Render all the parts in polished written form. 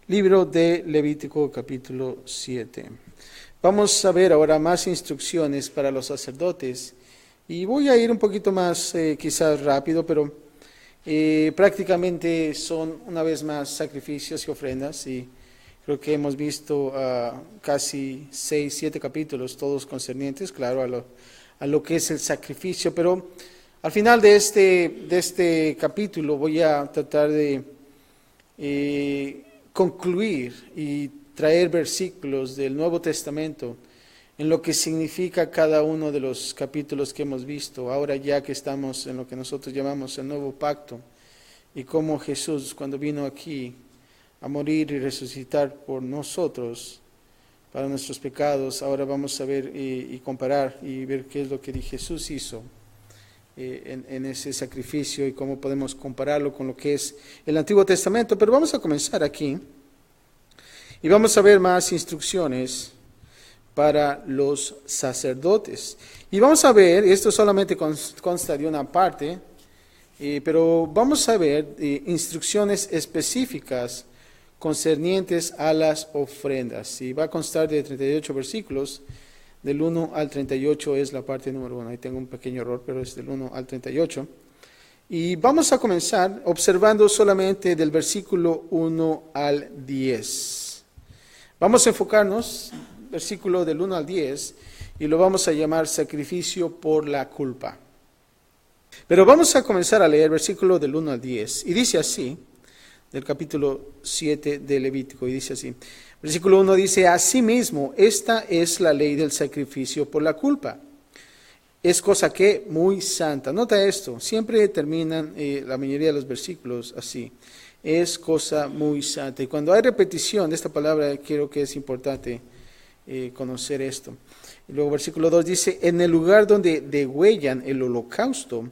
Libro de Levítico capítulo 7. Vamos a ver ahora más instrucciones para los sacerdotes y voy a ir un poquito más quizás rápido, pero prácticamente son una vez más sacrificios y ofrendas y creo que hemos visto casi 6, 7 capítulos, todos concernientes, claro, a lo que es el sacrificio, pero al final de este capítulo voy a tratar de concluir y traer versículos del Nuevo Testamento en lo que significa cada uno de los capítulos que hemos visto, ahora ya que estamos en lo que nosotros llamamos el Nuevo Pacto, y cómo Jesús, cuando vino aquí a morir y resucitar por nosotros, para nuestros pecados, ahora vamos a ver y comparar y ver qué es lo que Jesús hizo en ese sacrificio y cómo podemos compararlo con lo que es el Antiguo Testamento. Pero vamos a comenzar aquí y vamos a ver más instrucciones para los sacerdotes. Y vamos a ver, esto solamente consta de una parte, pero vamos a ver instrucciones específicas concernientes a las ofrendas. Y va a constar de 38 versículos. Del 1 al 38 es la parte número 1. Ahí tengo un pequeño error, pero es del 1 al 38. Y vamos a comenzar observando solamente del versículo 1 al 10. Vamos a enfocarnos, versículo del 1 al 10, y lo vamos a llamar sacrificio por la culpa. Pero vamos a comenzar a leer versículo del 1 al 10. Y dice así, del capítulo 7 de Levítico, y dice así. Versículo 1 dice, asimismo, esta es la ley del sacrificio por la culpa. Es cosa que muy santa. Nota esto, siempre terminan la mayoría de los versículos así. Es cosa muy santa. Y cuando hay repetición de esta palabra, creo que es importante conocer esto. Y luego versículo 2 dice, en el lugar donde degüellan el holocausto,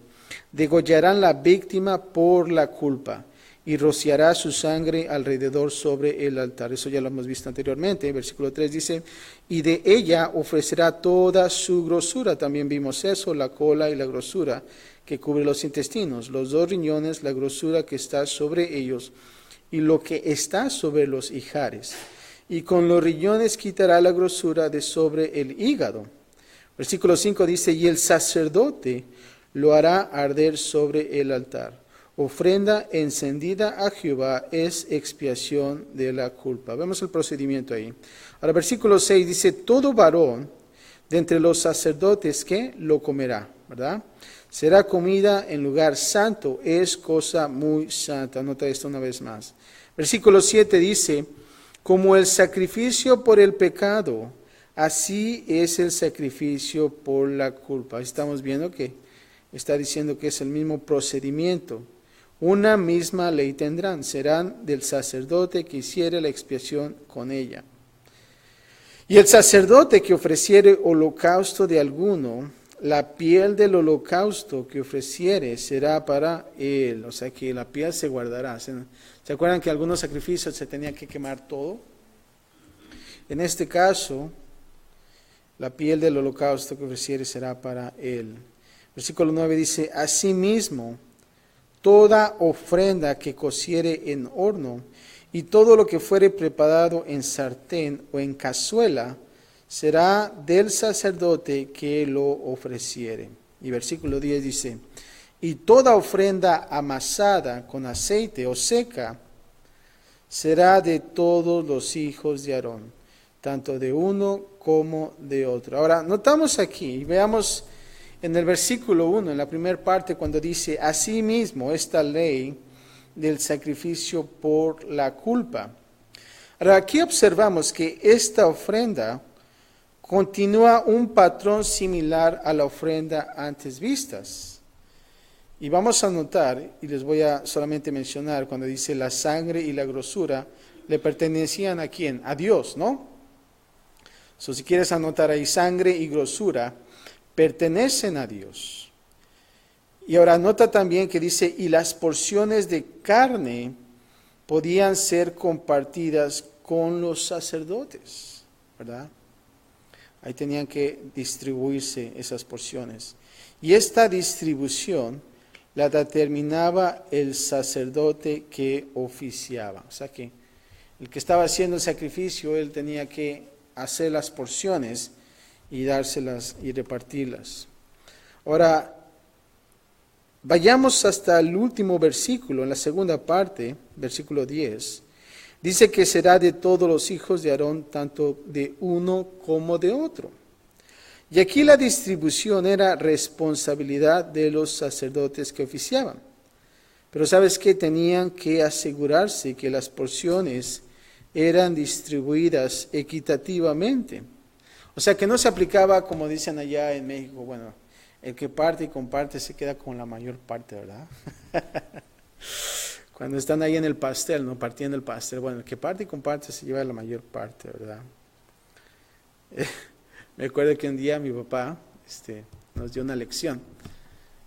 degollarán la víctima por la culpa y rociará su sangre alrededor sobre el altar. Eso ya lo hemos visto anteriormente. Versículo 3 dice, y de ella ofrecerá toda su grosura. También vimos eso, la cola y la grosura que cubre los intestinos, los 2 riñones, la grosura que está sobre ellos y lo que está sobre los ijares. Y con los riñones quitará la grosura de sobre el hígado. Versículo 5 dice, y el sacerdote lo hará arder sobre el altar. Ofrenda encendida a Jehová es expiación de la culpa. Vemos el procedimiento ahí. Ahora, versículo 6 dice, todo varón de entre los sacerdotes que lo comerá, ¿verdad? Será comida en lugar santo, es cosa muy santa. Nota esto una vez más. Versículo 7 dice, como el sacrificio por el pecado, así es el sacrificio por la culpa. Estamos viendo que está diciendo que es el mismo procedimiento. Una misma ley tendrán, serán del sacerdote que hiciere la expiación con ella. Y el sacerdote que ofreciere holocausto de alguno, la piel del holocausto que ofreciere será para él. O sea que la piel se guardará. ¿Se acuerdan que algunos sacrificios se tenía que quemar todo? En este caso, la piel del holocausto que ofreciere será para él. Versículo 9 dice, asimismo, toda ofrenda que cociere en horno y todo lo que fuere preparado en sartén o en cazuela será del sacerdote que lo ofreciere. Y versículo 10 dice, y toda ofrenda amasada con aceite o seca será de todos los hijos de Aarón, tanto de uno como de otro. Ahora, notamos aquí y veamos en el versículo 1, en la primera parte, cuando dice, asimismo, esta ley del sacrificio por la culpa. Ahora, aquí observamos que esta ofrenda continúa un patrón similar a la ofrenda antes vistas. Y vamos a notar, y les voy a solamente mencionar, cuando dice la sangre y la grosura, le pertenecían a quién? A Dios, ¿no? So, si quieres anotar ahí, sangre y grosura pertenecen a Dios. Y ahora nota también que dice, y las porciones de carne podían ser compartidas con los sacerdotes, ¿verdad? Ahí tenían que distribuirse esas porciones. Y esta distribución la determinaba el sacerdote que oficiaba. O sea que el que estaba haciendo el sacrificio, él tenía que hacer las porciones y dárselas y repartirlas. Ahora, vayamos hasta el último versículo, en la segunda parte, versículo 10. Dice que será de todos los hijos de Aarón, tanto de uno como de otro. Y aquí la distribución era responsabilidad de los sacerdotes que oficiaban. Pero ¿sabes qué? Tenían que asegurarse que las porciones eran distribuidas equitativamente. O sea, que no se aplicaba, como dicen allá en México, bueno, el que parte y comparte se queda con la mayor parte, ¿verdad? Cuando están ahí en el pastel, ¿no? Partiendo el pastel, bueno, el que parte y comparte se lleva la mayor parte, ¿verdad? Me acuerdo que un día mi papá nos dio una lección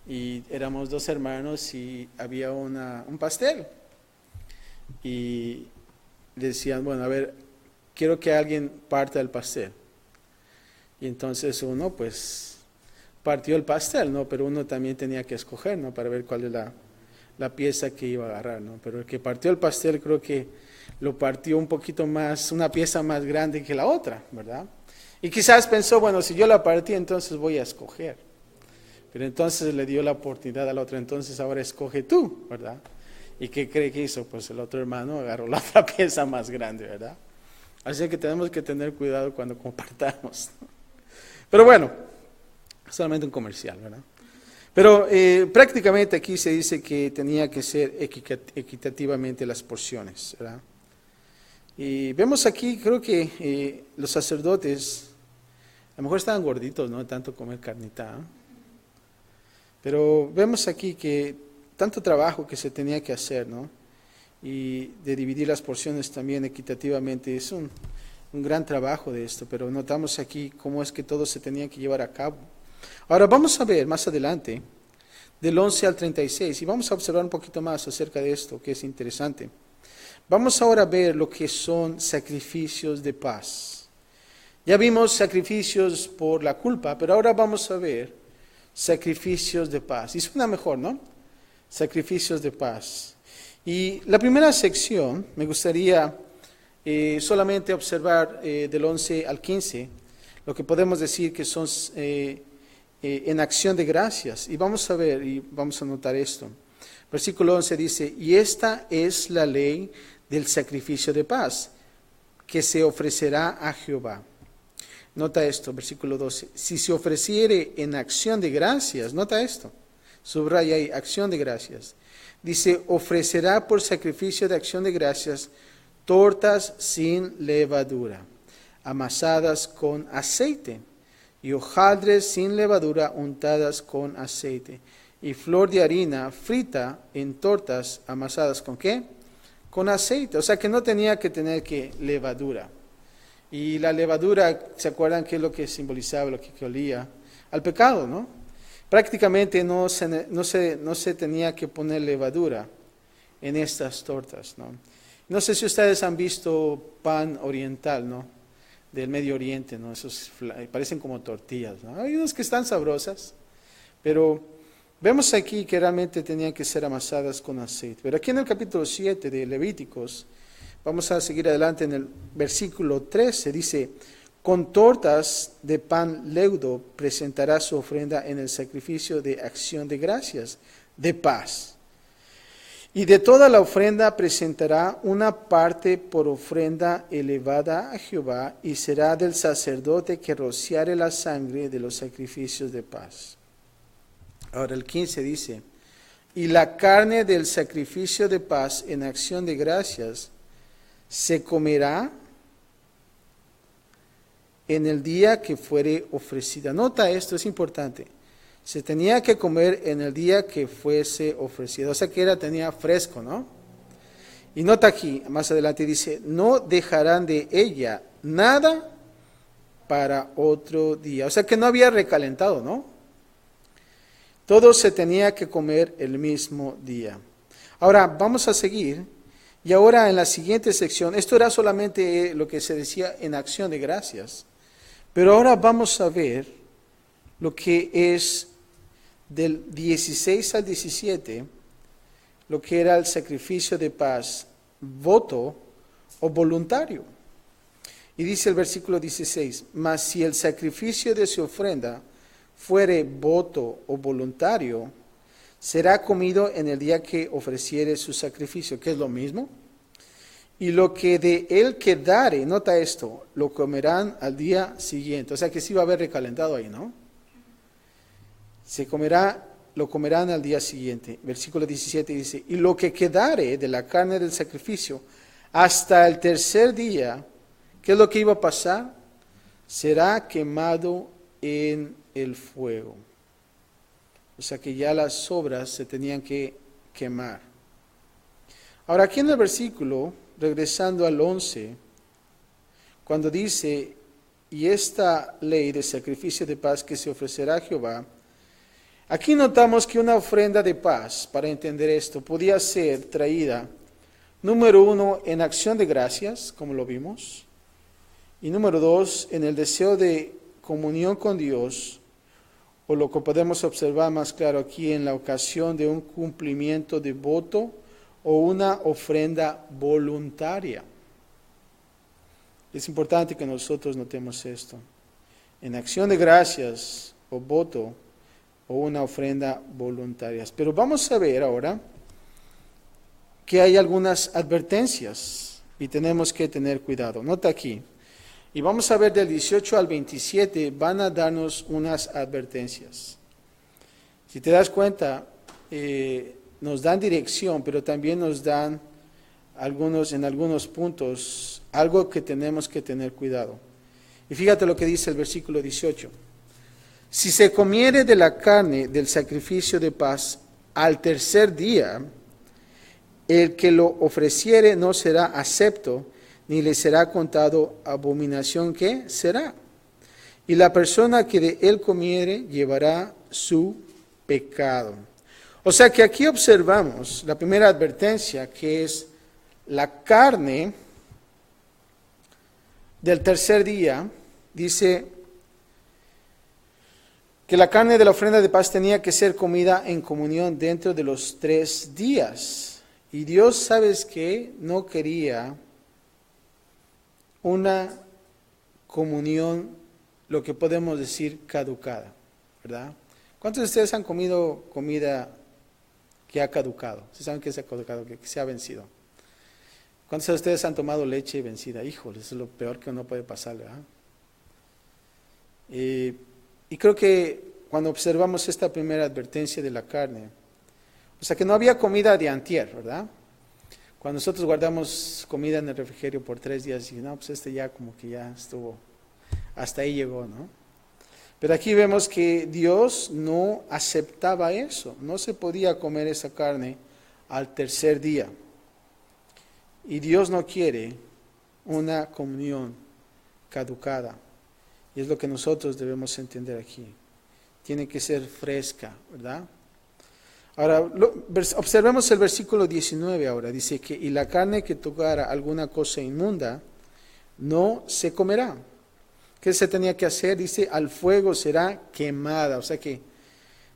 y éramos 2 hermanos y había un pastel y decían, bueno, a ver, quiero que alguien parta el pastel. Y entonces uno pues partió el pastel, ¿no? Pero uno también tenía que escoger, ¿no? Para ver cuál es la pieza que iba a agarrar, ¿no? Pero el que partió el pastel creo que lo partió un poquito más, una pieza más grande que la otra, ¿verdad? Y quizás pensó, bueno, si yo la partí, entonces voy a escoger. Pero entonces le dio la oportunidad al otro, entonces ahora escoge tú, ¿verdad? ¿Y qué cree que hizo? Pues el otro hermano agarró la otra pieza más grande, ¿verdad? Así que tenemos que tener cuidado cuando compartamos, ¿no? Pero bueno, solamente un comercial, ¿verdad? Pero prácticamente aquí se dice que tenía que ser equitativamente las porciones, ¿verdad? Y vemos aquí, creo que los sacerdotes, a lo mejor estaban gorditos, ¿no? Tanto comer carnita, ¿eh? Pero vemos aquí que tanto trabajo que se tenía que hacer, ¿no? Y de dividir las porciones también equitativamente, es un gran trabajo de esto, pero notamos aquí cómo es que todo se tenía que llevar a cabo. Ahora vamos a ver más adelante, del 11 al 36, y vamos a observar un poquito más acerca de esto, que es interesante. Vamos ahora a ver lo que son sacrificios de paz. Ya vimos sacrificios por la culpa, pero ahora vamos a ver sacrificios de paz. Y suena mejor, ¿no? Sacrificios de paz. Y la primera sección, me gustaría solamente observar del 11 al 15, lo que podemos decir que son en acción de gracias. Y vamos a ver, y vamos a notar esto. Versículo 11 dice, y esta es la ley del sacrificio de paz, que se ofrecerá a Jehová. Nota esto, versículo 12, si se ofreciere en acción de gracias, nota esto, subraya ahí, acción de gracias. Dice, ofrecerá por sacrificio de acción de gracias tortas sin levadura, amasadas con aceite, y hojaldres sin levadura untadas con aceite, y flor de harina frita en tortas amasadas ¿con qué? Con aceite. O sea que no tenía que tener que levadura. Y la levadura, ¿se acuerdan qué es lo que simbolizaba, lo que olía? Al pecado, ¿no? Prácticamente no se tenía que poner levadura en estas tortas, ¿no? No sé si ustedes han visto pan oriental, ¿no? Del Medio Oriente, ¿no? Esos parecen como tortillas, ¿no? Hay unas que están sabrosas, pero vemos aquí que realmente tenían que ser amasadas con aceite. Pero aquí en el capítulo 7 de Levíticos, vamos a seguir adelante en el versículo 13, dice, con tortas de pan leudo presentará su ofrenda en el sacrificio de acción de gracias, de paz. Y de toda la ofrenda presentará una parte por ofrenda elevada a Jehová, y será del sacerdote que rociare la sangre de los sacrificios de paz. Ahora el 15 dice, y la carne del sacrificio de paz en acción de gracias se comerá en el día que fuere ofrecida. Nota esto, es importante. Se tenía que comer en el día que fuese ofrecida. O sea que tenía fresco, ¿no? Y nota aquí, más adelante dice, no dejarán de ella nada para otro día. O sea que no había recalentado, ¿no? Todo se tenía que comer el mismo día. Ahora, vamos a seguir. Y ahora en la siguiente sección, esto era solamente lo que se decía en acción de gracias. Pero ahora vamos a ver lo que es del 16 al 17, lo que era el sacrificio de paz, voto o voluntario. Y dice el versículo 16, mas si el sacrificio de su ofrenda fuere voto o voluntario, será comido en el día que ofreciere su sacrificio, que es lo mismo. Y lo que de él quedare, nota esto, lo comerán al día siguiente. O sea que sí va a haber recalentado ahí, ¿no? Lo comerán al día siguiente. Versículo 17 dice, y lo que quedare de la carne del sacrificio hasta el tercer día, ¿qué es lo que iba a pasar? Será quemado en el fuego. O sea que ya las sobras se tenían que quemar. Ahora aquí en el versículo, regresando al 11, cuando dice, y esta ley de sacrificio de paz que se ofrecerá a Jehová, aquí notamos que una ofrenda de paz, para entender esto, podía ser traída, número 1, en acción de gracias, como lo vimos, y número 2, en el deseo de comunión con Dios, o lo que podemos observar más claro aquí en la ocasión de un cumplimiento de voto o una ofrenda voluntaria. Es importante que nosotros notemos esto. En acción de gracias o voto o una ofrenda voluntaria. Pero vamos a ver ahora que hay algunas advertencias y tenemos que tener cuidado. Nota aquí. Y vamos a ver del 18 al 27, van a darnos unas advertencias. Si te das cuenta, nos dan dirección, pero también nos dan en algunos puntos algo que tenemos que tener cuidado. Y fíjate lo que dice el versículo 18. Si se comiere de la carne del sacrificio de paz al tercer día, el que lo ofreciere no será acepto, ni le será contado abominación que será. Y la persona que de él comiere llevará su pecado. O sea que aquí observamos la primera advertencia, que es la carne del tercer día. Dice que la carne de la ofrenda de paz tenía que ser comida en comunión dentro de los 3 días. Y Dios, ¿sabes qué? No quería una comunión, lo que podemos decir, caducada, ¿verdad? ¿Cuántos de ustedes han comido comida que ha caducado? ¿Sí saben que se ha caducado, que se ha vencido? ¿Cuántos de ustedes han tomado leche vencida? Híjole, eso es lo peor que uno puede pasar, ¿verdad? Y creo que cuando observamos esta primera advertencia de la carne, o sea que no había comida de antier, ¿verdad? Cuando nosotros guardamos comida en el refrigerio por 3 días, y no, pues ya como que ya estuvo, hasta ahí llegó, ¿no? Pero aquí vemos que Dios no aceptaba eso, no se podía comer esa carne al tercer día. Y Dios no quiere una comunión caducada, y es lo que nosotros debemos entender aquí. Tiene que ser fresca, ¿verdad? Ahora, observemos el versículo 19 ahora. Dice que, y la carne que tocara alguna cosa inmunda, no se comerá. ¿Qué se tenía que hacer? Dice, al fuego será quemada. O sea que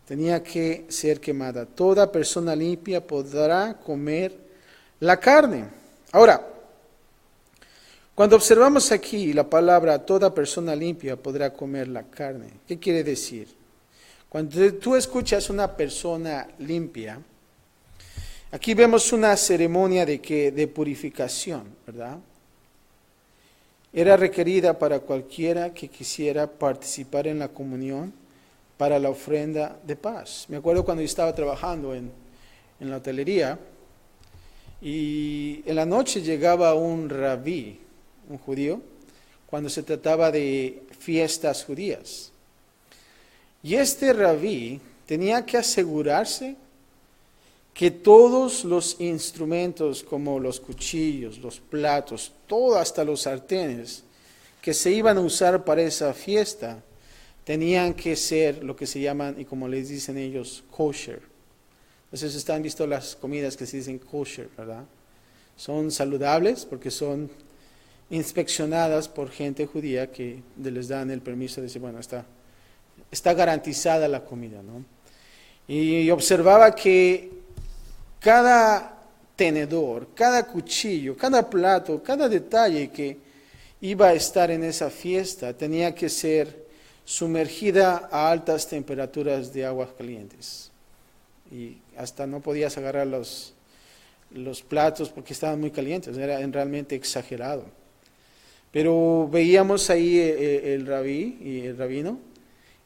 tenía que ser quemada. Toda persona limpia podrá comer la carne. Ahora, cuando observamos aquí la palabra, toda persona limpia podrá comer la carne, ¿qué quiere decir? Cuando tú escuchas una persona limpia, aquí vemos una ceremonia de purificación, ¿verdad? Era requerida para cualquiera que quisiera participar en la comunión para la ofrenda de paz. Me acuerdo cuando yo estaba trabajando en la hotelería y en la noche llegaba un rabí, un judío, cuando se trataba de fiestas judías. Y este rabí tenía que asegurarse que todos los instrumentos como los cuchillos, los platos, todo hasta los sartenes que se iban a usar para esa fiesta, tenían que ser lo que se llaman, y como les dicen ellos, kosher. Entonces están visto las comidas que se dicen kosher, ¿verdad? Son saludables porque son inspeccionadas por gente judía que les dan el permiso de decir, bueno, está garantizada la comida, ¿no? Y observaba que cada tenedor, cada cuchillo, cada plato, cada detalle que iba a estar en esa fiesta tenía que ser sumergida a altas temperaturas de aguas calientes. Y hasta no podías agarrar los platos porque estaban muy calientes, era realmente exagerado. Pero veíamos ahí el rabí y el rabino,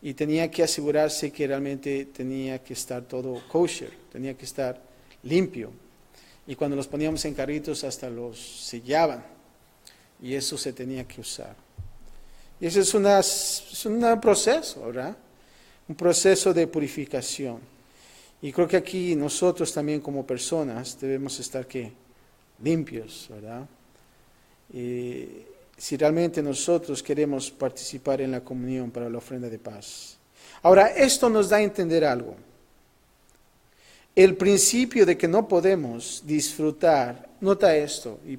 y tenía que asegurarse que realmente tenía que estar todo kosher, tenía que estar limpio. Y cuando los poníamos en carritos hasta los sellaban, y eso se tenía que usar. Y ese es un proceso, ¿verdad? Un proceso de purificación. Y creo que aquí nosotros también como personas debemos estar limpios, ¿verdad? Si realmente nosotros queremos participar en la comunión para la ofrenda de paz. Ahora, esto nos da a entender algo. El principio de que no podemos disfrutar, nota esto, y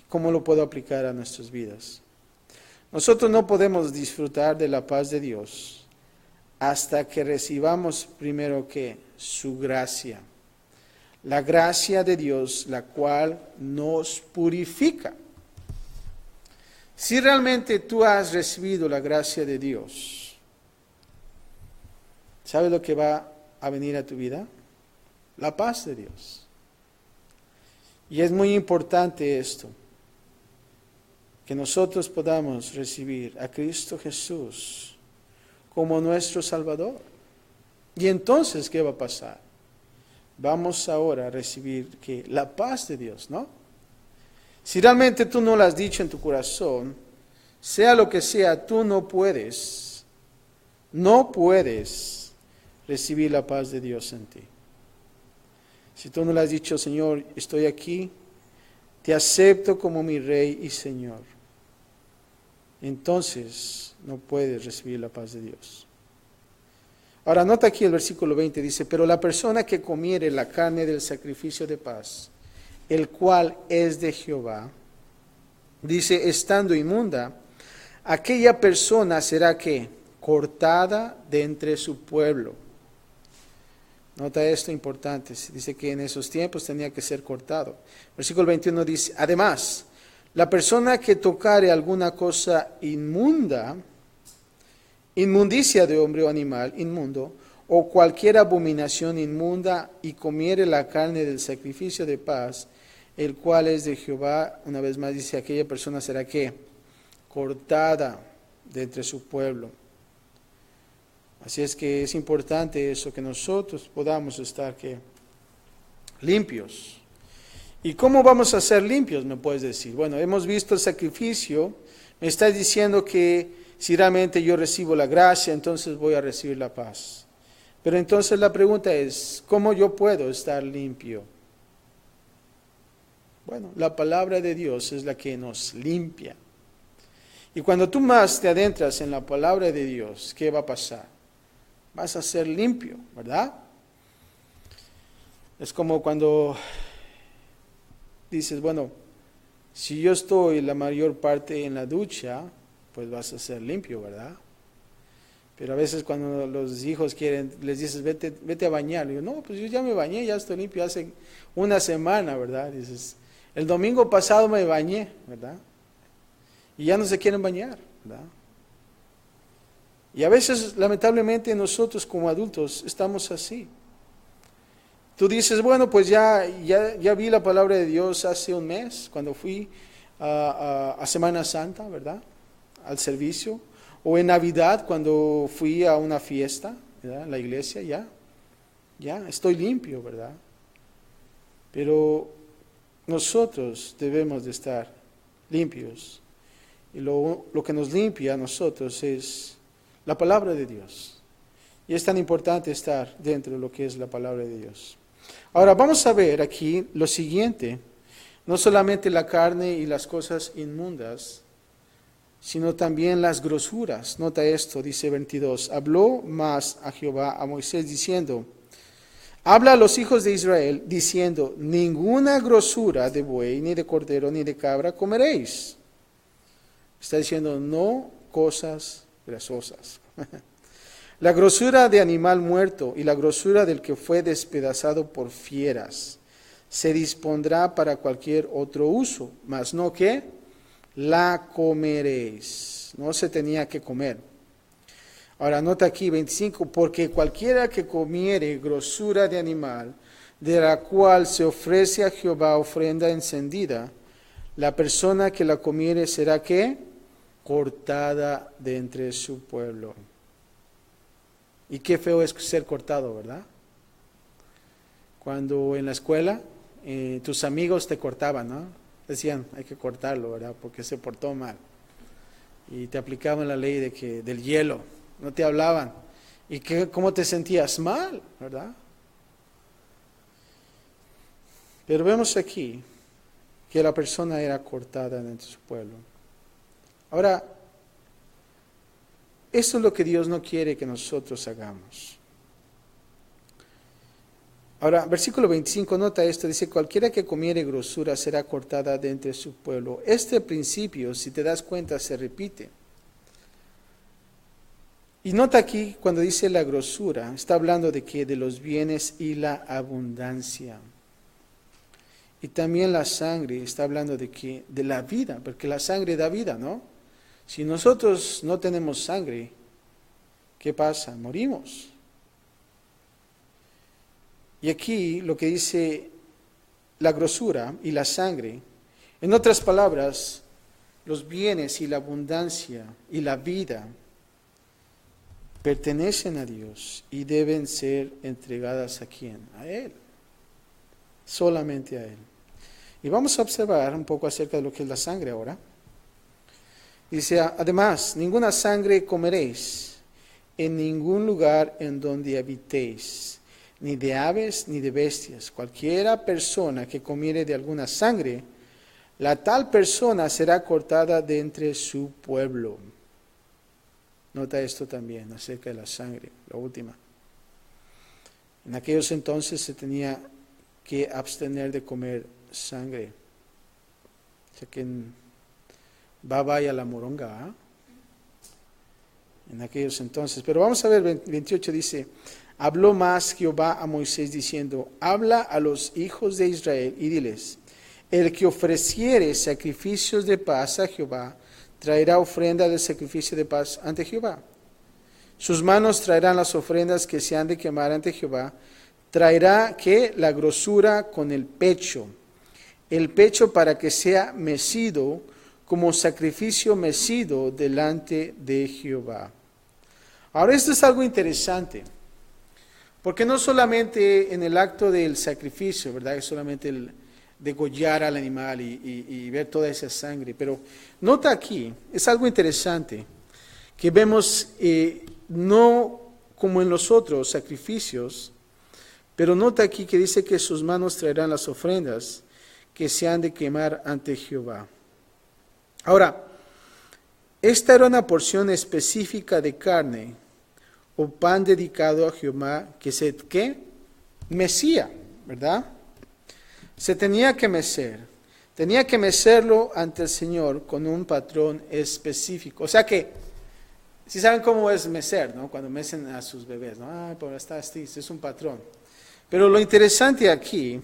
cómo lo puedo aplicar a nuestras vidas. Nosotros no podemos disfrutar de la paz de Dios hasta que recibamos primero su gracia. La gracia de Dios, la cual nos purifica. Si realmente tú has recibido la gracia de Dios, ¿sabes lo que va a venir a tu vida? La paz de Dios. Y es muy importante esto, que nosotros podamos recibir a Cristo Jesús como nuestro Salvador. Y entonces, ¿qué va a pasar? Vamos ahora a recibir la paz de Dios, ¿no? Si realmente tú no lo has dicho en tu corazón, sea lo que sea, tú no puedes recibir la paz de Dios en ti. Si tú no le has dicho, Señor, estoy aquí, te acepto como mi Rey y Señor, entonces no puedes recibir la paz de Dios. Ahora nota aquí el versículo 20, dice, pero la persona que comiere la carne del sacrificio de paz, el cual es de Jehová, dice, estando inmunda, aquella persona será cortada de entre su pueblo. Nota esto importante, dice que en esos tiempos tenía que ser cortado. Versículo 21 dice, además, la persona que tocare alguna cosa inmunda, inmundicia de hombre o animal inmundo, o cualquier abominación inmunda, y comiere la carne del sacrificio de paz, el cual es de Jehová, una vez más dice, aquella persona será cortada de entre su pueblo. Así es que es importante eso, que nosotros podamos estar limpios. ¿Y cómo vamos a ser limpios? Me puedes decir. Bueno, hemos visto el sacrificio, me estás diciendo que si realmente yo recibo la gracia, entonces voy a recibir la paz. Pero entonces la pregunta es, ¿cómo yo puedo estar limpio? Bueno, la palabra de Dios es la que nos limpia. Y cuando tú más te adentras en la palabra de Dios, ¿qué va a pasar? Vas a ser limpio, ¿verdad? Es como cuando dices, bueno, si yo estoy la mayor parte en la ducha, pues vas a ser limpio, ¿verdad? Pero a veces cuando los hijos les dices, vete a bañar, le digo, no, pues yo ya me bañé, ya estoy limpio hace una semana, ¿verdad? Dices, el domingo pasado me bañé, ¿verdad? Y ya no se quieren bañar, ¿verdad? Y a veces, lamentablemente, nosotros como adultos estamos así. Tú dices, bueno, pues ya vi la palabra de Dios hace un mes, cuando fui a Semana Santa, ¿verdad? Al servicio. O en Navidad, cuando fui a una fiesta, ¿verdad? En la iglesia, ya estoy limpio, ¿verdad? Pero nosotros debemos de estar limpios. Y lo que nos limpia a nosotros es la palabra de Dios. Y es tan importante estar dentro de lo que es la palabra de Dios. Ahora vamos a ver aquí lo siguiente. No solamente la carne y las cosas inmundas, sino también las grosuras. Nota esto, dice 22. Habló más a Jehová, a Moisés, diciendo, habla a los hijos de Israel, diciendo, ninguna grosura de buey, ni de cordero, ni de cabra comeréis. Está diciendo, no cosas grasosas. La grosura de animal muerto y la grosura del que fue despedazado por fieras, se dispondrá para cualquier otro uso, mas no que la comeréis. No se tenía que comer. Ahora nota aquí 25, porque cualquiera que comiere grosura de animal, de la cual se ofrece a Jehová ofrenda encendida, la persona que la comiere será ¿qué? Cortada de entre su pueblo. Y qué feo es ser cortado, ¿verdad? Cuando en la escuela tus amigos te cortaban, ¿no? Decían, hay que cortarlo, ¿verdad? Porque se portó mal. Y te aplicaban la ley del hielo, no te hablaban. ¿Y cómo te sentías? Mal, ¿verdad? Pero vemos aquí que la persona era cortada entre su pueblo. Ahora, esto es lo que Dios no quiere que nosotros hagamos. Ahora, versículo 25, nota esto, dice, cualquiera que comiere grosura será cortada de entre su pueblo. Este principio, si te das cuenta, se repite. Y nota aquí, cuando dice la grosura, está hablando de que de los bienes y la abundancia. Y también la sangre, está hablando de la vida, porque la sangre da vida, ¿no? Si nosotros no tenemos sangre, ¿qué pasa? Morimos. Y aquí lo que dice la grosura y la sangre, en otras palabras, los bienes y la abundancia y la vida pertenecen a Dios y deben ser entregadas ¿a quién? A Él, solamente a Él. Y vamos a observar un poco acerca de lo que es la sangre ahora. Dice, además, ninguna sangre comeréis en ningún lugar en donde habitéis, ni de aves ni de bestias. Cualquiera persona que comiere de alguna sangre, la tal persona será cortada de entre su pueblo. Nota esto también acerca de la sangre, la última. En aquellos entonces se tenía que abstener de comer sangre. O sea que vaya la moronga, ¿eh? En aquellos entonces. Pero vamos a ver, 28 dice, habló más Jehová a Moisés diciendo, habla a los hijos de Israel y diles, el que ofreciere sacrificios de paz a Jehová, traerá ofrenda de sacrificio de paz ante Jehová. Sus manos traerán las ofrendas que se han de quemar ante Jehová. Traerá que la grosura con el pecho para que sea mecido como sacrificio mecido delante de Jehová. Ahora esto es algo interesante, porque no solamente en el acto del sacrificio, ¿verdad? Es solamente el degollar al animal y ver toda esa sangre, pero nota aquí, es algo interesante, que vemos no como en los otros sacrificios, pero nota aquí que dice que sus manos traerán las ofrendas que se han de quemar ante Jehová. Ahora, esta era una porción específica de carne o pan dedicado a Jehová que se mecía, ¿verdad? Se tenía que mecerlo ante el Señor con un patrón específico. O sea que, si saben cómo es mecer, ¿no? Cuando mecen a sus bebés, ¿no? Ah, pues está así, es un patrón. Pero lo interesante aquí,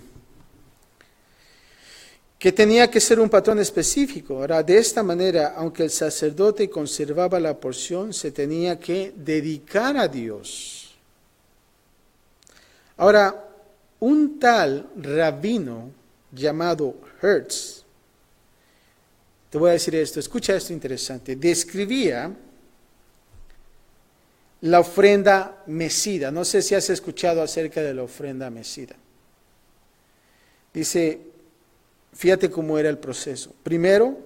que tenía que ser un patrón específico. Ahora, de esta manera, aunque el sacerdote conservaba la porción, se tenía que dedicar a Dios. Ahora, un tal rabino llamado Hertz, te voy a decir esto, escucha esto interesante, describía la ofrenda mecida. No sé si has escuchado acerca de la ofrenda mecida. Dice, fíjate cómo era el proceso. Primero,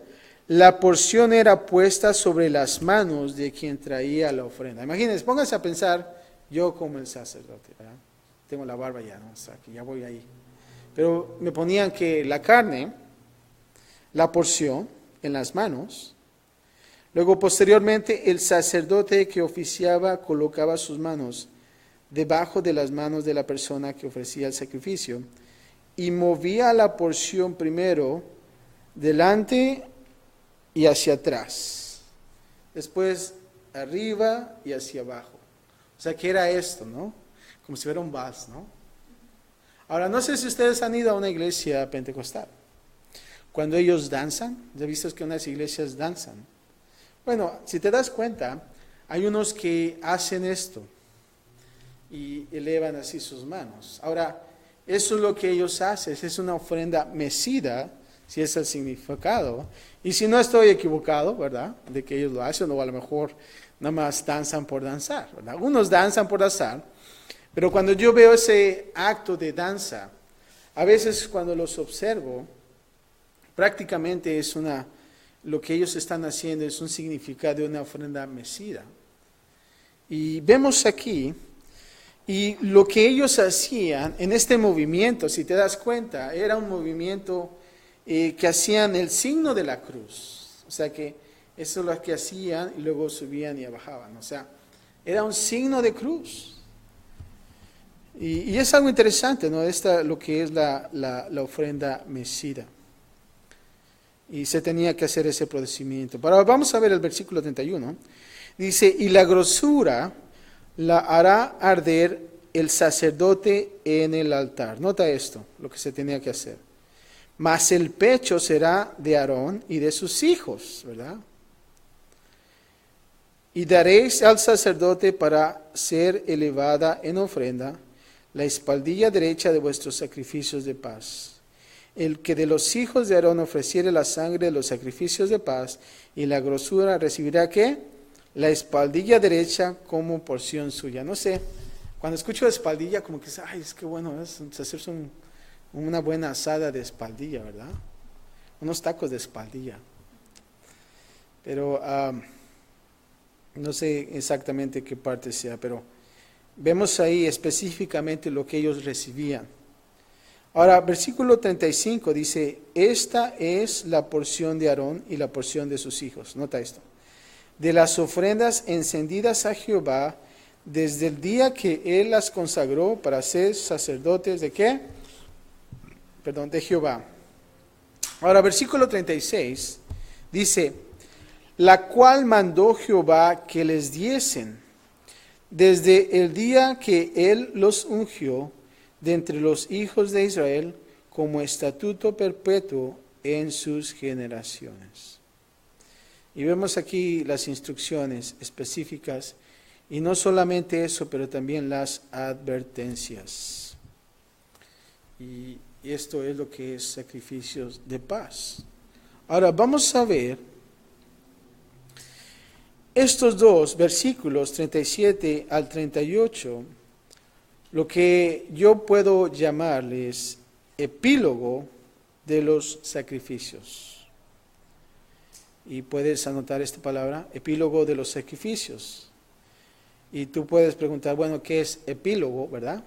la porción era puesta sobre las manos de quien traía la ofrenda. Imagínense, pónganse a pensar, yo como el sacerdote, ¿verdad? Tengo la barba ya, ¿no? O sea, que ya voy ahí. Pero me ponían que la carne, la porción en las manos. Luego, posteriormente, el sacerdote que oficiaba colocaba sus manos debajo de las manos de la persona que ofrecía el sacrificio y movía la porción primero delante y hacia atrás. Después arriba y hacia abajo. O sea, que era esto, ¿no? Como si fuera un vals, ¿no? Ahora, no sé si ustedes han ido a una iglesia pentecostal. Cuando ellos danzan, ¿ya visto que unas iglesias danzan? Bueno, si te das cuenta, hay unos que hacen esto y elevan así sus manos. Ahora, eso es lo que ellos hacen, es una ofrenda mecida, si es el significado. Y si no estoy equivocado, ¿verdad? De que ellos lo hacen, o a lo mejor nada más danzan por danzar, ¿verdad? Algunos danzan por danzar, pero cuando yo veo ese acto de danza, a veces cuando los observo, prácticamente es lo que ellos están haciendo es un significado de una ofrenda mecida. Y vemos aquí, y lo que ellos hacían en este movimiento, si te das cuenta, era un movimiento que hacían el signo de la cruz. O sea que eso es lo que hacían y luego subían y bajaban. O sea, era un signo de cruz. Y es algo interesante, ¿no? Lo que es la ofrenda mecida. Y se tenía que hacer ese procedimiento. Pero vamos a ver el versículo 31. Dice, y la grosura la hará arder el sacerdote en el altar. Nota esto, lo que se tenía que hacer. Mas el pecho será de Aarón y de sus hijos, ¿verdad? Y daréis al sacerdote para ser elevada en ofrenda la espaldilla derecha de vuestros sacrificios de paz. El que de los hijos de Aarón ofreciere la sangre de los sacrificios de paz y la grosura recibirá ¿qué? La espaldilla derecha como porción suya. No sé, cuando escucho espaldilla como que ay, es que bueno, es hacerse una buena asada de espaldilla, ¿verdad? Unos tacos de espaldilla. Pero no sé exactamente qué parte sea, pero vemos ahí específicamente lo que ellos recibían. Ahora, versículo 35 dice, esta es la porción de Aarón y la porción de sus hijos. Nota esto. De las ofrendas encendidas a Jehová, desde el día que él las consagró para ser sacerdotes ¿de qué? Perdón, de Jehová. Ahora, versículo 36 dice, la cual mandó Jehová que les diesen, desde el día que él los ungió, de entre los hijos de Israel, como estatuto perpetuo en sus generaciones. Y vemos aquí las instrucciones específicas, y no solamente eso, pero también las advertencias. Y esto es lo que es sacrificios de paz. Ahora vamos a ver estos dos versículos, 37 al 38, lo que yo puedo llamarles epílogo de los sacrificios. Y puedes anotar esta palabra, epílogo de los sacrificios. Y tú puedes preguntar, bueno, ¿qué es epílogo, verdad?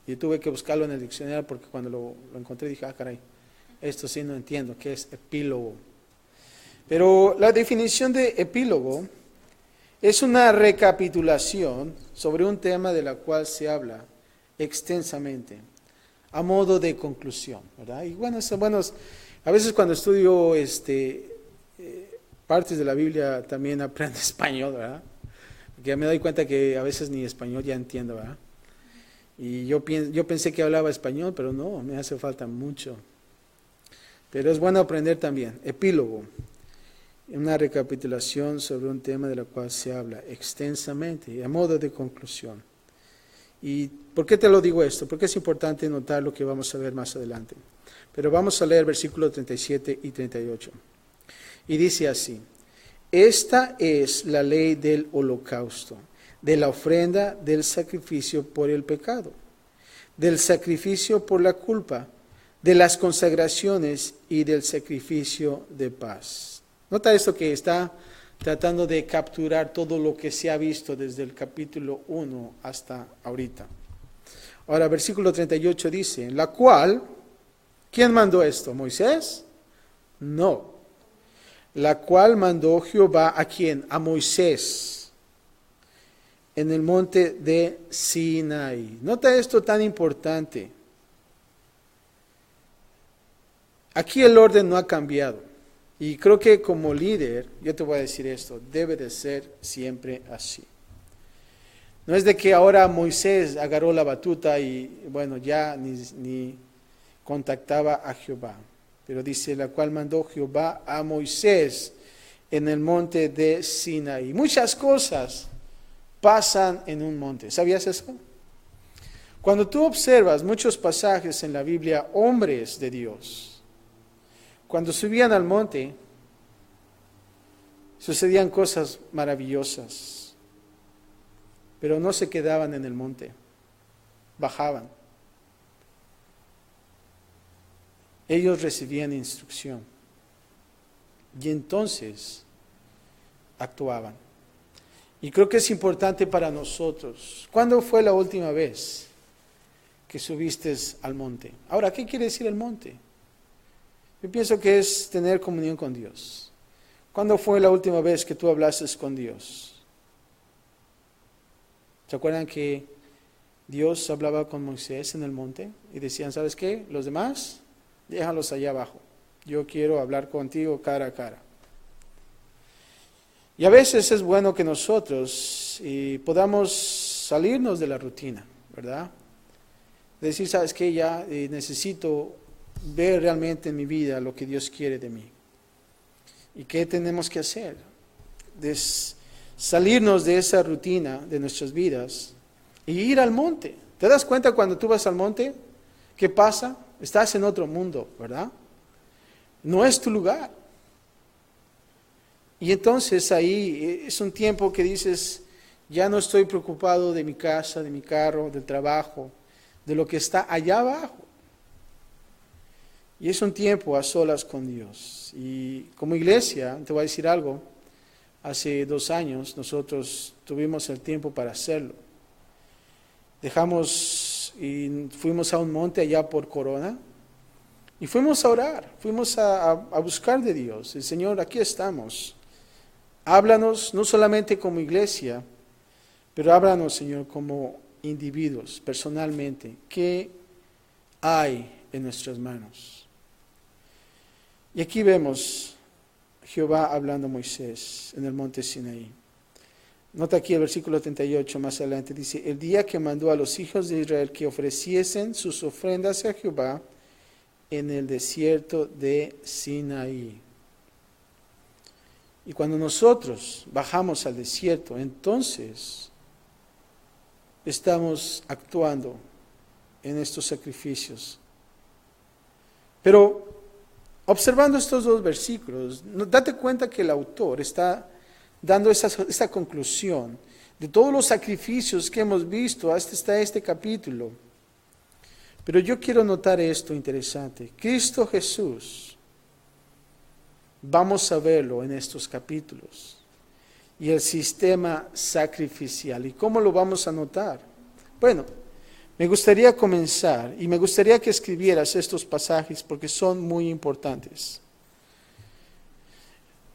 Y tuve que buscarlo en el diccionario porque cuando lo encontré dije, caray, esto sí no entiendo, ¿qué es epílogo? Pero la definición de epílogo es una recapitulación sobre un tema de la cual se habla extensamente, a modo de conclusión, ¿verdad? Y bueno, a veces cuando estudio partes de la Biblia también aprendo español, ¿verdad? Porque me doy cuenta que a veces ni español ya entiendo, ¿verdad? Y yo pensé que hablaba español, pero no, me hace falta mucho. Pero es bueno aprender también. Epílogo, una recapitulación sobre un tema de la cual se habla extensamente, a modo de conclusión. ¿Y por qué te lo digo esto? Porque es importante notar lo que vamos a ver más adelante. Pero vamos a leer versículos 37 y 38. Y dice así, esta es la ley del holocausto, de la ofrenda del sacrificio por el pecado, del sacrificio por la culpa, de las consagraciones y del sacrificio de paz. Nota esto que está tratando de capturar todo lo que se ha visto desde el capítulo 1 hasta ahorita. Ahora, versículo 38 dice, la cual, ¿quién mandó esto? ¿Moisés? No. La cual mandó Jehová ¿a quién? A Moisés, en el monte de Sinaí. Nota esto tan importante. Aquí el orden no ha cambiado. Y creo que como líder, yo te voy a decir esto, debe de ser siempre así. No es de que ahora Moisés agarró la batuta y bueno, ya ni contactaba a Jehová. Pero dice, la cual mandó Jehová a Moisés en el monte de Sinaí. Muchas cosas pasan en un monte. ¿Sabías eso? Cuando tú observas muchos pasajes en la Biblia, hombres de Dios, cuando subían al monte, sucedían cosas maravillosas, pero no se quedaban en el monte, bajaban. Ellos recibían instrucción y entonces actuaban. Y creo que es importante para nosotros. ¿Cuándo fue la última vez que subiste al monte? Ahora, ¿qué quiere decir el monte? Yo pienso que es tener comunión con Dios. ¿Cuándo fue la última vez que tú hablaste con Dios? ¿Se acuerdan que Dios hablaba con Moisés en el monte? Y decían, ¿sabes qué? Los demás, déjalos allá abajo. Yo quiero hablar contigo cara a cara. Y a veces es bueno que nosotros podamos salirnos de la rutina, ¿verdad? Decir, ¿sabes qué? Ya necesito ver realmente en mi vida lo que Dios quiere de mí. ¿Y qué tenemos que hacer? Salirnos de esa rutina de nuestras vidas y ir al monte. ¿Te das cuenta cuando tú vas al monte? ¿Qué pasa? Estás en otro mundo, ¿verdad? No es tu lugar. Y entonces ahí es un tiempo que dices, ya no estoy preocupado de mi casa, de mi carro, del trabajo, de lo que está allá abajo. Y es un tiempo a solas con Dios. Y como iglesia, te voy a decir algo, hace 2 años nosotros tuvimos el tiempo para hacerlo. Dejamos y fuimos a un monte allá por Corona y fuimos a orar, fuimos a buscar de Dios. El Señor, aquí estamos. Háblanos no solamente como iglesia, pero háblanos, Señor, como individuos, personalmente. ¿Qué hay en nuestras manos? Y aquí vemos Jehová hablando a Moisés en el monte Sinaí. Nota aquí el versículo 38 más adelante, dice, el día que mandó a los hijos de Israel que ofreciesen sus ofrendas a Jehová en el desierto de Sinaí. Y cuando nosotros bajamos al desierto, entonces estamos actuando en estos sacrificios. Pero observando estos 2 versículos, date cuenta que el autor está dando esta conclusión de todos los sacrificios que hemos visto hasta este capítulo. Pero yo quiero notar esto interesante. Cristo Jesús, vamos a verlo en estos capítulos. Y el sistema sacrificial. ¿Y cómo lo vamos a notar? Bueno, me gustaría comenzar y me gustaría que escribieras estos pasajes porque son muy importantes.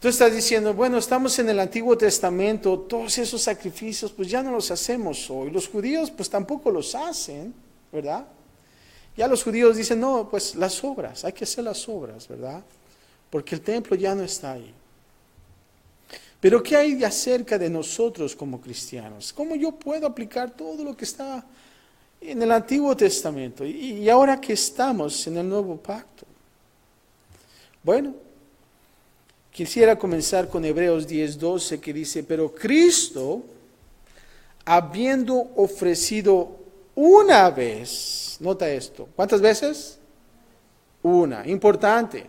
Tú estás diciendo, bueno, estamos en el Antiguo Testamento, todos esos sacrificios pues ya no los hacemos hoy. Los judíos pues tampoco los hacen, ¿verdad? Ya los judíos dicen, no, pues las obras, hay que hacer las obras, ¿verdad? Porque el templo ya no está ahí. Pero ¿qué hay de acerca de nosotros como cristianos? ¿Cómo yo puedo aplicar todo lo que está en el Antiguo Testamento y ahora que estamos en el Nuevo Pacto? Bueno, quisiera comenzar con Hebreos 10:12 que dice, pero Cristo, habiendo ofrecido una vez, nota esto, ¿cuántas veces? Una, importante,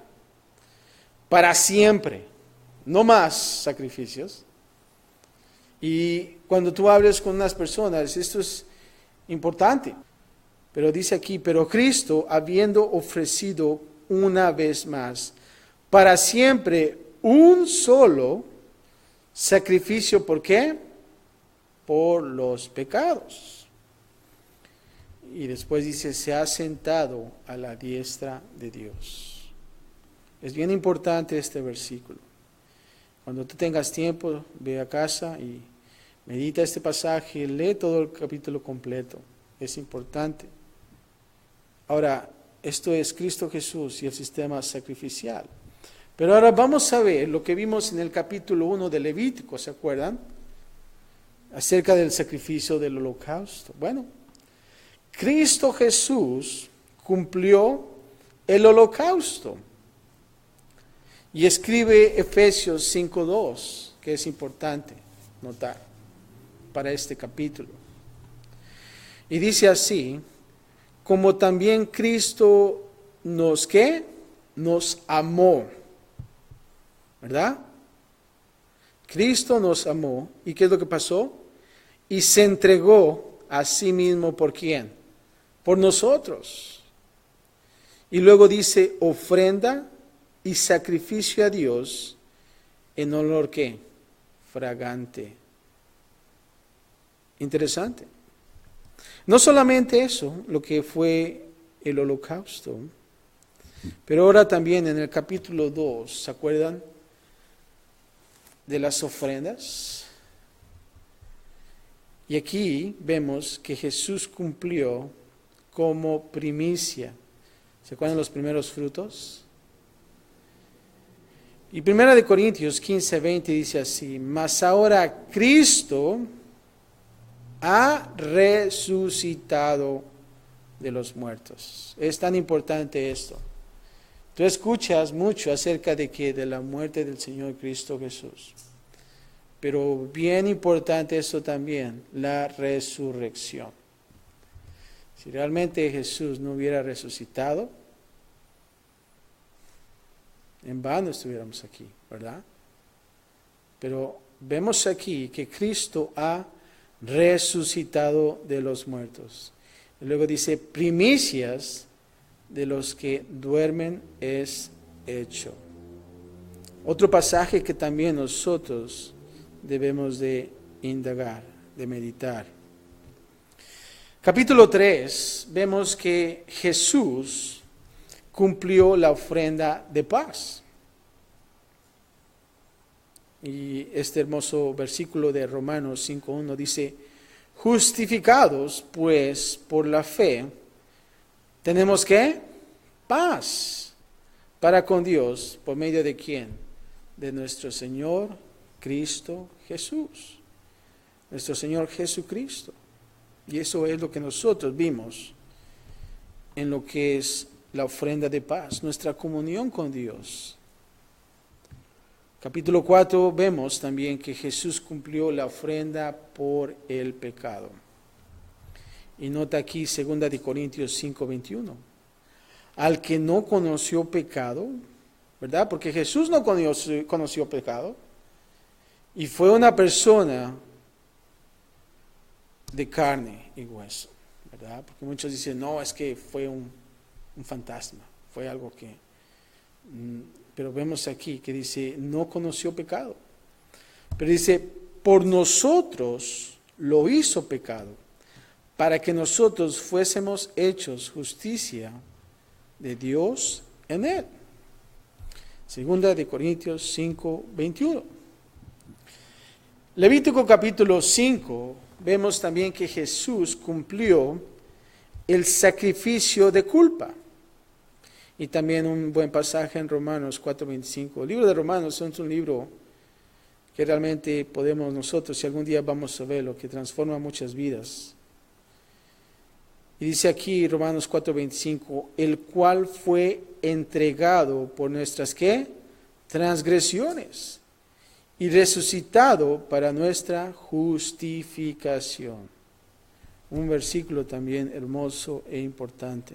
para siempre, no más sacrificios. Y cuando tú hables con unas personas, esto es importante, pero dice aquí, pero Cristo, habiendo ofrecido una vez más, para siempre, un solo sacrificio, ¿por qué? Por los pecados. Y después dice, se ha sentado a la diestra de Dios. Es bien importante este versículo. Cuando tú tengas tiempo, ve a casa y medita este pasaje, lee todo el capítulo completo. Es importante. Ahora, esto es Cristo Jesús y el sistema sacrificial. Pero ahora vamos a ver lo que vimos en el capítulo 1 de Levítico, ¿se acuerdan? acerca del sacrificio del holocausto. Bueno, Cristo Jesús cumplió el holocausto. Y escribe Efesios 5:2, que es importante notar para este capítulo. Y dice así: como también Cristo nos, ¿qué? Nos amó. ¿Verdad? Cristo nos amó. ¿Y qué es lo que pasó? Y se entregó a sí mismo, ¿por quién? Por nosotros. Y luego dice: ofrenda y sacrificio a Dios en olor, ¿qué? Fragante. Interesante. No solamente eso, lo que fue el holocausto, pero ahora también en el capítulo 2, ¿se acuerdan de las ofrendas? Y aquí vemos que Jesús cumplió como primicia. ¿Se acuerdan los primeros frutos? Y 1 Corintios 15:20 dice así: mas ahora Cristo ha resucitado de los muertos. Es tan importante esto. Tú escuchas mucho acerca de la muerte del Señor Cristo Jesús. Pero bien importante esto también, la resurrección. Si realmente Jesús no hubiera resucitado, en vano estuviéramos aquí, ¿verdad? Pero vemos aquí que Cristo ha resucitado de los muertos. Y luego dice: primicias de los que duermen es hecho. Otro pasaje que también nosotros debemos de indagar, de meditar. Capítulo 3, vemos que Jesús cumplió la ofrenda de paz. Y este hermoso versículo de Romanos 5:1 dice: justificados pues por la fe, tenemos ¿qué? Paz para con Dios, ¿por medio de quién? De nuestro Señor Cristo Jesús. Nuestro Señor Jesucristo. Y eso es lo que nosotros vimos en lo que es la ofrenda de paz, nuestra comunión con Dios. Capítulo 4 vemos también que Jesús cumplió la ofrenda por el pecado. Y nota aquí 2 Corintios 5:21. Al que no conoció pecado, ¿verdad? Porque Jesús no conoció pecado. Y fue una persona de carne y hueso, ¿verdad? Porque muchos dicen: no, es que fue un fantasma, fue algo que... Pero vemos aquí que dice: no conoció pecado. Pero dice: por nosotros lo hizo pecado, para que nosotros fuésemos hechos justicia de Dios en él. 2 Corintios 5:21. Levítico capítulo 5, vemos también que Jesús cumplió el sacrificio de culpa. Y también un buen pasaje en Romanos 4:25. El libro de Romanos es un libro que realmente podemos nosotros, si algún día vamos a verlo, que transforma muchas vidas. Y dice aquí Romanos 4:25, el cual fue entregado por nuestras ¿qué? Transgresiones y resucitado para nuestra justificación. Un versículo también hermoso e importante.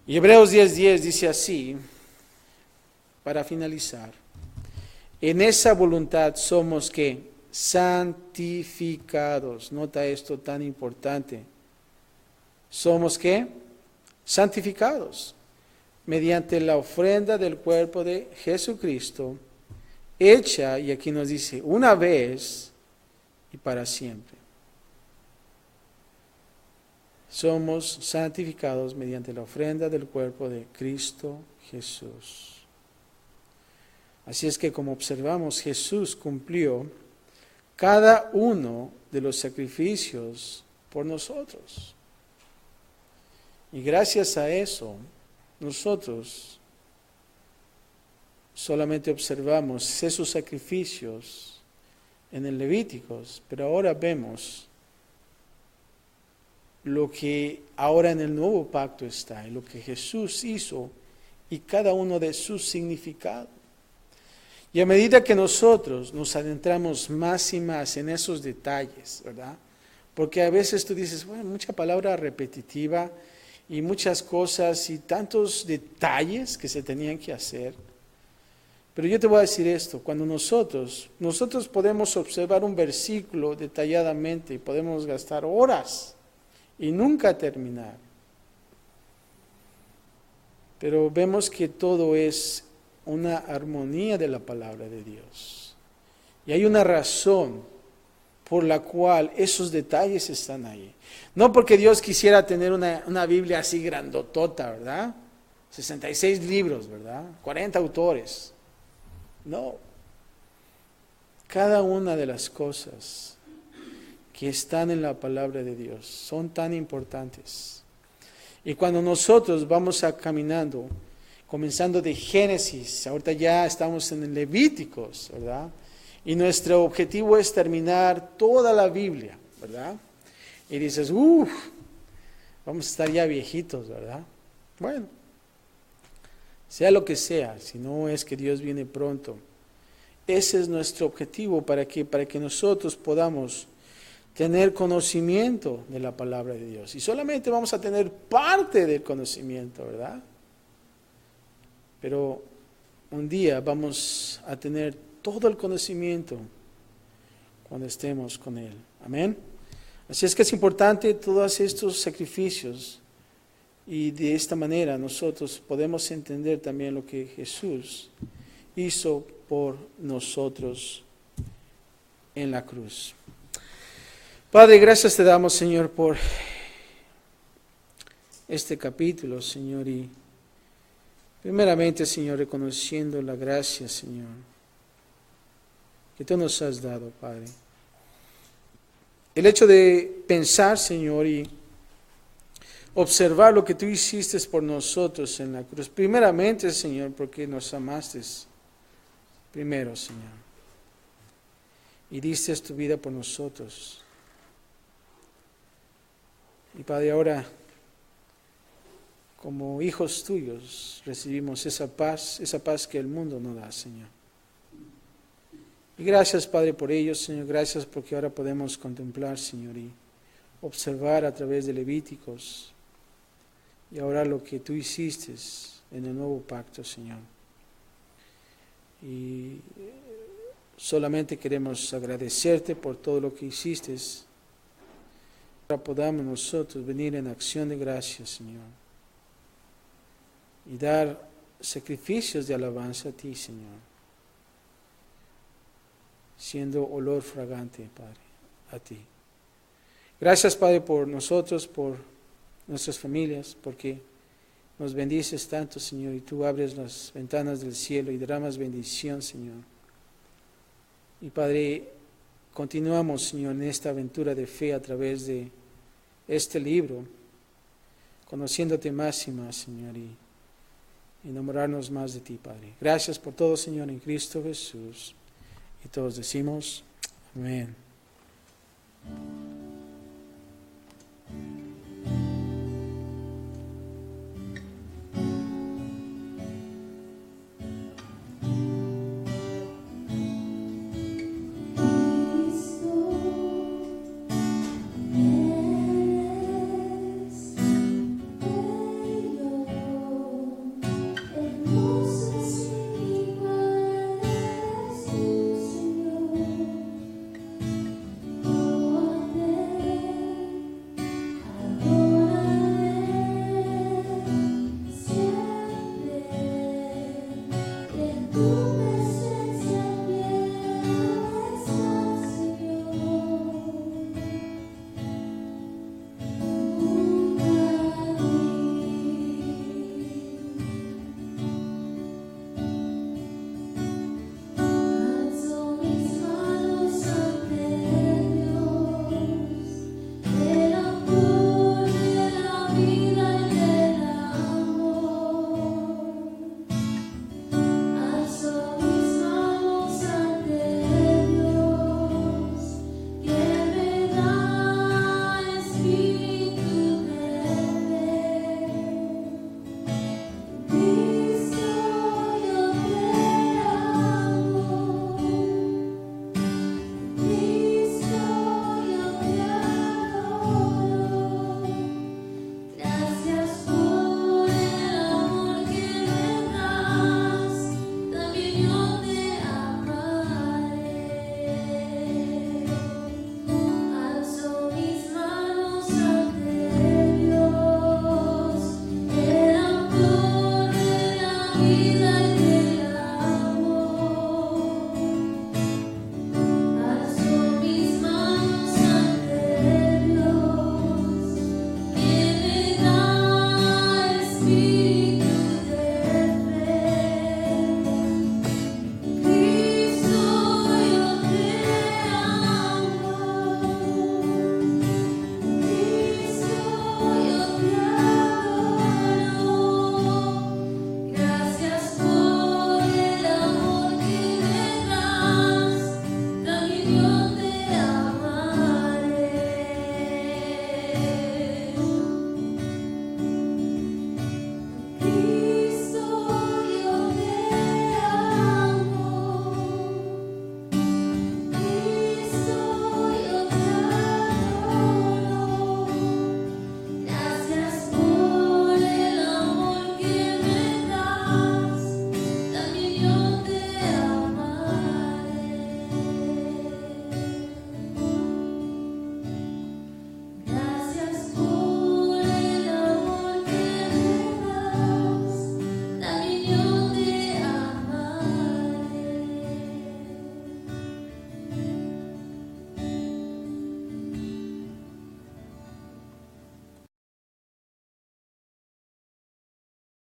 Y Hebreos 10:10 dice así, para finalizar: en esa voluntad somos ¿qué? Santificados. Nota esto tan importante. ¿Somos qué? Santificados mediante la ofrenda del cuerpo de Jesucristo, hecha, y aquí nos dice, una vez y para siempre. Somos santificados mediante la ofrenda del cuerpo de Cristo Jesús. Así es que, como observamos, Jesús cumplió cada uno de los sacrificios por nosotros. Y gracias a eso, nosotros solamente observamos esos sacrificios en el Levíticos, pero ahora vemos lo que ahora en el nuevo pacto está, y lo que Jesús hizo, y cada uno de sus significados. Y a medida que nosotros nos adentramos más y más en esos detalles, ¿verdad? Porque a veces tú dices, bueno, mucha palabra repetitiva y muchas cosas y tantos detalles que se tenían que hacer. Pero yo te voy a decir esto, cuando nosotros podemos observar un versículo detalladamente y podemos gastar horas y nunca terminar. Pero vemos que todo es una armonía de la palabra de Dios. Y hay una razón por la cual esos detalles están ahí. No porque Dios quisiera tener una Biblia así grandotota, ¿verdad? 66 libros, ¿verdad? 40 autores. No. Cada una de las cosas que están en la palabra de Dios son tan importantes. Y cuando nosotros vamos caminando, comenzando de Génesis, ahorita ya estamos en el Levíticos, ¿verdad? Y nuestro objetivo es terminar toda la Biblia, ¿verdad? Y dices, vamos a estar ya viejitos, ¿verdad? Bueno, sea lo que sea, si no es que Dios viene pronto. Ese es nuestro objetivo para que nosotros podamos tener conocimiento de la palabra de Dios. Y solamente vamos a tener parte del conocimiento, ¿verdad? Pero un día vamos a tener todo el conocimiento cuando estemos con Él. Amén. Así es que es importante todos estos sacrificios, y de esta manera nosotros podemos entender también lo que Jesús hizo por nosotros en la cruz. Padre, gracias te damos, Señor, por este capítulo, Señor, y primeramente, Señor, reconociendo la gracia, Señor, que tú nos has dado, Padre. El hecho de pensar, Señor, y observar lo que tú hiciste por nosotros en la cruz. Primeramente, Señor, porque nos amaste primero, Señor. Y diste tu vida por nosotros. Y Padre, ahora, como hijos tuyos, recibimos esa paz que el mundo no da, Señor. Y gracias, Padre, por ello, Señor. Gracias porque ahora podemos contemplar, Señor, y observar a través de Levíticos y ahora lo que tú hiciste en el nuevo pacto, Señor. Y solamente queremos agradecerte por todo lo que hiciste, para podamos nosotros venir en acción de gracias, Señor, y dar sacrificios de alabanza a ti, Señor, siendo olor fragante, Padre, a ti. Gracias, Padre, por nosotros, por nuestras familias, porque nos bendices tanto, Señor, y tú abres las ventanas del cielo y derramas bendición, Señor. Y Padre, continuamos, Señor, en esta aventura de fe a través de este libro, conociéndote más y más, Señor, y enamorarnos más de ti, Padre. Gracias por todo, Señor, en Cristo Jesús. Y todos decimos, amén.